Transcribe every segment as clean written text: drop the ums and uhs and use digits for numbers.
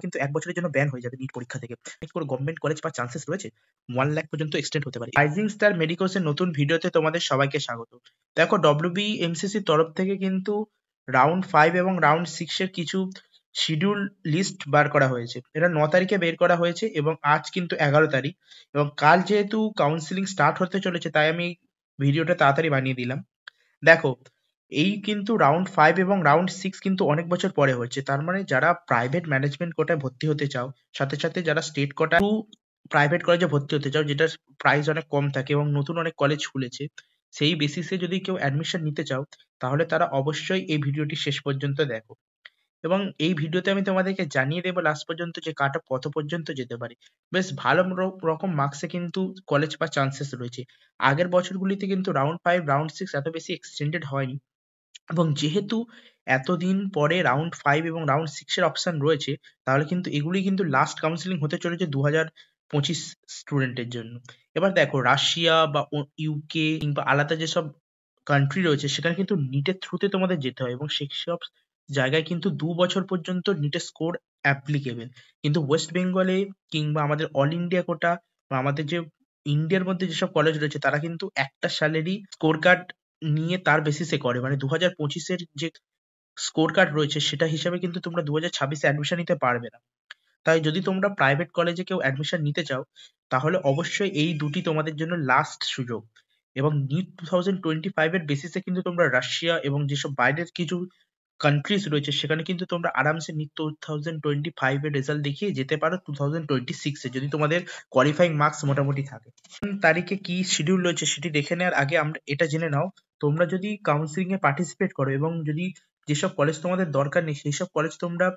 কিন্তু 1 বছরের জন্য ব্যান হয়ে যাবে নিট পরীক্ষা থেকে। কোনো গভর্নমেন্ট কলেজ পাওয়ার চান্সেস রয়েছে? 1 লাখ পর্যন্ত এক্সটেন্ড হতে পারে। রাইজিং স্টার মেডিকোসের নতুন ভিডিওতে তোমাদের সবাইকে স্বাগত। দেখো, WBMCC তরফ থেকে কিন্তু রাউন্ড 5 এবং রাউন্ড 6 এর কিছু শিডিউল লিস্ট বার করা হয়েছে। এটা 9 তারিখে বের করা হয়েছে এবং আজ কিন্তু 11 তারিখ, এবং কাল যেহেতু কাউন্সিলিং স্টার্ট হতে চলেছে তাই আমি ভিডিওটা তাড়াতাড়ি বানিয়ে দিলাম। দেখো, এই কিন্তু রাউন্ড 5 এবং রাউন্ড 6 কিন্তু অনেক বছর পরে হচ্ছে। তার মানে যারা প্রাইভেট ম্যানেজমেন্ট কোটায় ভর্তি হতে চাও, সাথে সাথে যারা স্টেট কোটা প্রাইভেট কলেজে ভর্তি হতে চাও, যেটার প্রাইস অনেক কম থাকে এবং নতুন অনেক কলেজ খুলেছে, সেই বেসিসে যদি কেউ অ্যাডমিশন নিতে চাও, তাহলে তারা অবশ্যই এই ভিডিওটি শেষ পর্যন্ত দেখো। এবং এই ভিডিওতে আমি তোমাদেরকে জানিয়ে দেবো লাস্ট পর্যন্ত যে কাট অফ কত পর্যন্ত যেতে পারে। বেশ ভালো রকম মার্কসে কিন্তু কলেজ পাওয়ার চান্সেস রয়েছে। আগের বছরগুলিতে কিন্তু রাউন্ড 5 রাউন্ড 6 এত বেশি এক্সটেন্ডেড হয়নি, এবং যেহেতু এতদিন পরে রাউন্ড 5 এবং রাউন্ড 6 এর অপশন রয়েছে, তাহলে কিন্তু এগুলি কিন্তু লাস্ট কাউন্সিলিং হতে চলেছে 2025 স্টুডেন্টের জন্য। এবার দেখো, রাশিয়া বা ইউকে কিংবা আলাদা যেসব কান্ট্রি রয়েছে সেখানে কিন্তু নিটের থ্রুতে তোমাদের যেতে হয়, এবং সেসব জায়গায় কিন্তু 2 বছর পর্যন্ত নিটের স্কোর অ্যাপ্লিকেবল। কিন্তু ওয়েস্ট বেঙ্গলে কিংবা আমাদের অল ইন্ডিয়া কোটা বা আমাদের যে ইন্ডিয়ার মধ্যে যেসব কলেজ রয়েছে, তারা কিন্তু একটা সালেরই স্কোর কার্ড নিয়ে তার বেসিসে করে, মানে 2025 যে স্কোর কার্ড রয়েছে সেটা হিসাবে কিন্তু তোমরা 2026 অ্যাডমিশন নিতে পারবে না। তাই যদি তোমরা প্রাইভেট কলেজে কেউ অ্যাডমিশন নিতে চাও, তাহলে অবশ্যই এই দুটি তোমাদের জন্য লাস্ট সুযোগ। এবং নিট 2025 এর বেসিসে কিন্তু তোমরা রাশিয়া এবং যেসব বাইরের কিছু কান্ট্রিজ রয়েছে সেখানে কিন্তু তোমরা আরামসে নিট 2025 এর রেজাল্ট দেখিয়ে যেতে পারো 2026 এ, যদি তোমাদের কোয়ালিফাইং মার্কস মোটামুটি থাকে। তারিখে কি শিডিউল রয়েছে সেটি দেখে নেওয়ার আগে আমরা এটা জেনে নাও, তোমরা যদি কাউন্সিলিং এ পার্টিসিপেট করো এবং যদি যেসব কলেজ তোমাদের দরকার নেই সেই সব কলেজ তোমরা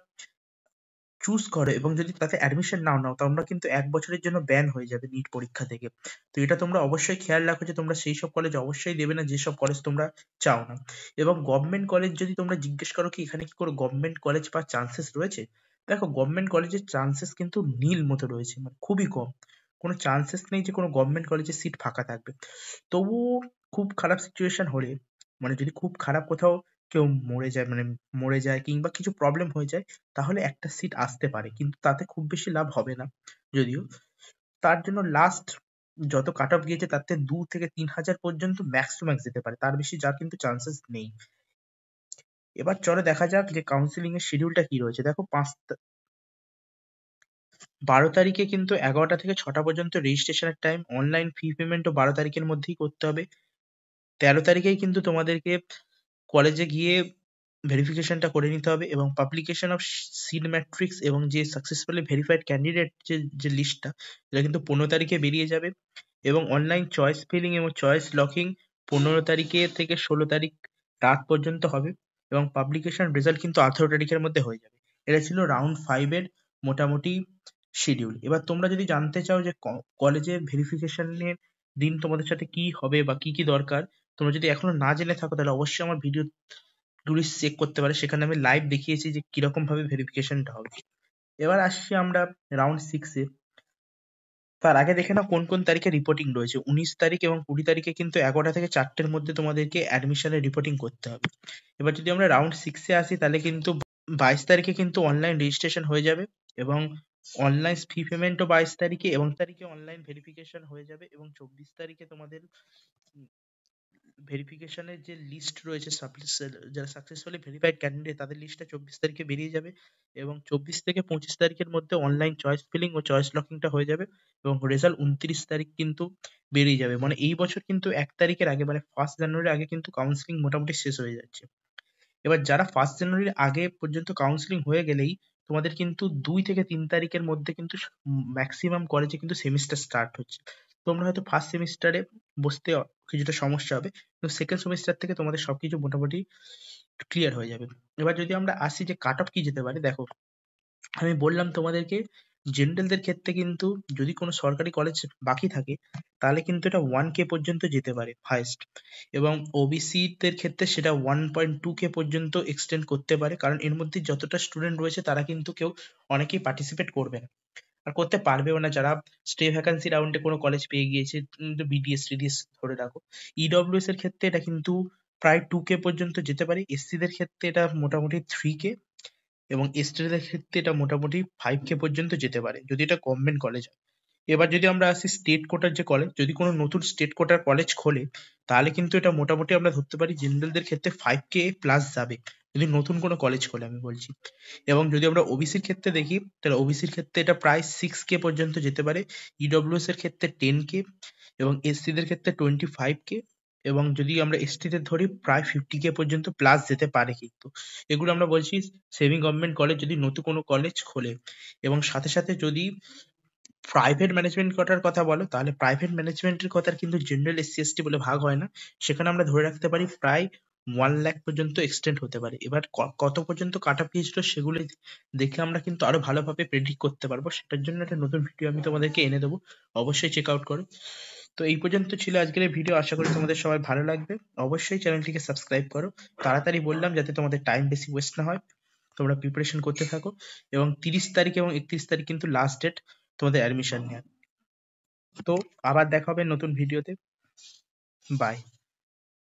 চুজ করো এবং যদি তাতে অ্যাডমিশন নাও, তোমরা কিন্তু 1 বছরের জন্য ব্যান হয়ে যাবে নিট পরীক্ষা থেকে। তো এটা তোমরা অবশ্যই খেয়াল রাখো যে তোমরা সেই সব কলেজ অবশ্যই দেবে না যেসব কলেজ তোমরা চাও না। এবং গভর্নমেন্ট কলেজ যদি তোমরা জিজ্ঞেস করো কি এখানে কি কোনো গভর্নমেন্ট কলেজ পাওয়ার চান্সেস রয়েছে, দেখো গভর্নমেন্ট কলেজের চান্সেস কিন্তু নীল মতো রয়েছে, মানে খুবই কম। কোনো চান্সেস নেই যে কোনো গভর্নমেন্ট কলেজের সিট ফাঁকা থাকবে। তবুও খুব খারাপ সিচুয়েশন হলে, মানে যদি খুব খারাপ কোথাও কেউ মরে যায় কিংবা কিছু প্রবলেম হয়ে যায়, তাহলে একটা সিট আসতে পারে, কিন্তু তাতে খুব বেশি লাভ হবে না যদিও। তার জন্য লাস্ট যত কাট অফ গিয়েছে তার থেকে 2 থেকে 3,000 পর্যন্ত ম্যাক্স টু ম্যাক্স যেতে পারে, তার বেশি যার কিন্তু চান্সেস নেই। এবার চলো দেখা যাক যে কাউন্সিলিং এর শিডিউলটা কি রয়েছে। দেখো, 12 তারিখে কিন্তু 11টা থেকে 6টা পর্যন্ত রেজিস্ট্রেশনের টাইম। অনলাইন ফি পেমেন্টও 12 তারিখের মধ্যেই করতে হবে। 13 তারিখেই কিন্তু তোমাদেরকে কলেজে গিয়ে ভেরিফিকেশনটা করে নিতে হবে, এবং পাবলিকেশন অফ সিট ম্যাট্রিক্স এবং যে সাকসেসফুলি ভেরিফাইড ক্যান্ডিডেট যে লিস্টটা, এটা কিন্তু 15 তারিখে বেরিয়ে যাবে। এবং অনলাইন চয়েস ফিলিং এবং চয়েস লকিং 15 তারিখে থেকে 16 তারিখ রাত পর্যন্ত হবে, এবং পাবলিকেশন রেজাল্ট কিন্তু 18 তারিখের মধ্যে হয়ে যাবে। এটা ছিল রাউন্ড 5 এর মোটামুটি শিডিউল। এবার তোমরা যদি জানতে চাও যে কলেজে ভেরিফিকেশনের দিন তোমাদের সাথে কি হবে বা কি কি দরকার, তোমরা যদি এখনো না জেনে থাকো তাহলে অবশ্যই আমার ভিডিও গুলি চেক করতে পারে, সেখানে আমি লাইভ দেখিয়েছি যে কিরকম ভাবে ভেরিফিকেশনটা হবে। এবার আসছি আমরা রাউন্ড 6 এ। তার আগে দেখে নাও কোন কোন তারিখে রিপোর্টিং রয়েছে। 19 তারিখ এবং 20 তারিখে কিন্তু 11টা থেকে 4টের মধ্যে তোমাদেরকে অ্যাডমিশনের রিপোর্টিং করতে হবে। এবার যদি আমরা রাউন্ড 6 এ আসি, তাহলে কিন্তু 22 তারিখে কিন্তু অনলাইন রেজিস্ট্রেশন হয়ে যাবে, এবং অনলাইন ফি পেমেন্টও 22 তারিখে, এবং তারিখে অনলাইন ভেরিফিকেশন হয়ে যাবে, এবং 24 তারিখে তোমাদের ভেরিফিকেশনের যে লিস্ট রয়েছে, যারা সাকসেসফুলি ভেরিফাইড ক্যান্ডিডেট তাদের লিস্টটা 24 তারিখে বেরিয়ে যাবে, এবং 24 থেকে 25 তারিখের মধ্যে অনলাইন চয়েস ফিলিং ও চয়েস লকিংটা হয়ে যাবে, এবং রেজাল্ট 29 তারিখ কিন্তু বেরিয়ে যাবে। মানে এই বছর কিন্তু 1 তারিখের আগে, মানে 1 জানুয়ারির আগে কিন্তু কাউন্সিলিং মোটামুটি শেষ হয়ে যাচ্ছে। এবার যারা 1 জানুয়ারির আগে পর্যন্ত কাউন্সিলিং হয়ে গেলেই তোমাদের কিন্তু 2 থেকে 3 তারিখের মধ্যে কিন্তু ম্যাক্সিমাম কলেজে কিন্তু সেমিস্টার স্টার্ট হচ্ছে। তোমরা হয়তো ফার্স্ট সেমিস্টারে বসতে কিছুটা সমস্যা হবে, কিন্তু সেকেন্ড সেমিস্টার থেকে তোমাদের সবকিছু মোটামুটি ক্লিয়ার হয়ে যাবে। এবার যদি আমরা আসি যে কাট অফ কি যেতে পারে, দেখো আমি বললাম তোমাদেরকে জেনারেলদের ক্ষেত্রে কিন্তু যদি কোনো সরকারি কলেজ বাকি থাকে তাহলে কিন্তু এটা 1K পর্যন্ত যেতে পারে হাইয়েস্ট, এবং ওবিসি দের ক্ষেত্রে সেটা 1.2K পর্যন্ত এক্সটেন্ড করতে পারে, কারণ এর মধ্যে যতটা স্টুডেন্ট রয়েছে তারা কিন্তু অনেকেই পার্টিসিপেট করবে না আর করতে পারবেও না, যারা স্টে ভ্যাকান্সি রাউন্ডে কোনো কলেজ পেয়ে গিয়েছে, বিডিএস টিডিএস ধরে রাখো। ইডব্লিউএস এর ক্ষেত্রে এটা কিন্তু প্রায় 2K পর্যন্ত যেতে পারে। এসসি দের ক্ষেত্রে এটা মোটামুটি 3K, এবং এসটিদের ক্ষেত্রে এটা মোটামুটি 5K পর্যন্ত যেতে পারে যদি এটা গভর্নমেন্ট কলেজ হয়। এবার যদি আমরা আসি স্টেট কোটার যে কলেজ, যদি কোনো নতুন স্টেট কোটার কলেজ খোলে তাহলে কিন্তু এটা মোটামুটি আমরা ধরতে পারি জেনারেলদের ক্ষেত্রে 5K প্লাস যাবে, যদি নতুন কোনো কলেজ খোলে আমি বলছি। এবং যদি আমরা ওবিসির ক্ষেত্রে দেখি তাহলে ওবিসির ক্ষেত্রে এটা প্রায় 6K পর্যন্ত যেতে পারে, ইডব্লিউএস এর ক্ষেত্রে 10K এবং এসসিদের ক্ষেত্রে 25K, এবং যদি আমরা এসটিদের ধরি প্রায় 50K পর্যন্ত প্লাস যেতে পারে কিন্তু। এগুলো আমরা বলছি সেমি গভর্নমেন্ট কলেজ যদি নতুন কোনো কলেজ খোলে। এবং সাথে সাথে যদি প্রাইভেট ম্যানেজমেন্ট কোটার কথা বলো তাহলে প্রাইভেট ম্যানেজমেন্টের কথার কিন্তু জেনারেল এসসি এসটি বলে ভাগ হয় না, সেখানে আমরা ধরে রাখতে পারি প্রায় 1 লাখ পর্যন্ত এক্সটেন্ড হতে পারে। এবার কত পর্যন্ত কাট অফ গিয়েছিল সেগুলো দেখে আমরা কিন্তু আরো ভালোভাবে প্রেডিক্ট করতে পারবো, সেটার জন্য একটা নতুন ভিডিও আমি তোমাদেরকে এনে দেবো, অবশ্যই চেক আউট করো। তো এই পর্যন্ত ছিল আজকের এই ভিডিও, আশা করি তোমাদের সবাই ভালো লাগবে। অবশ্যই চ্যানেলটিকে সাবস্ক্রাইব করো, তাড়াতাড়ি বললাম যাতে তোমাদের টাইম বেশি ওয়েস্ট না হয়, তোমরা প্রিপারেশন করতে থাকো। এবং 30 তারিখ এবং 31 তারিখ কিন্তু লাস্ট ডেট তোমাদের অ্যাডমিশন নেওয়ার। তো আবার দেখা হবে নতুন ভিডিওতে, বাই।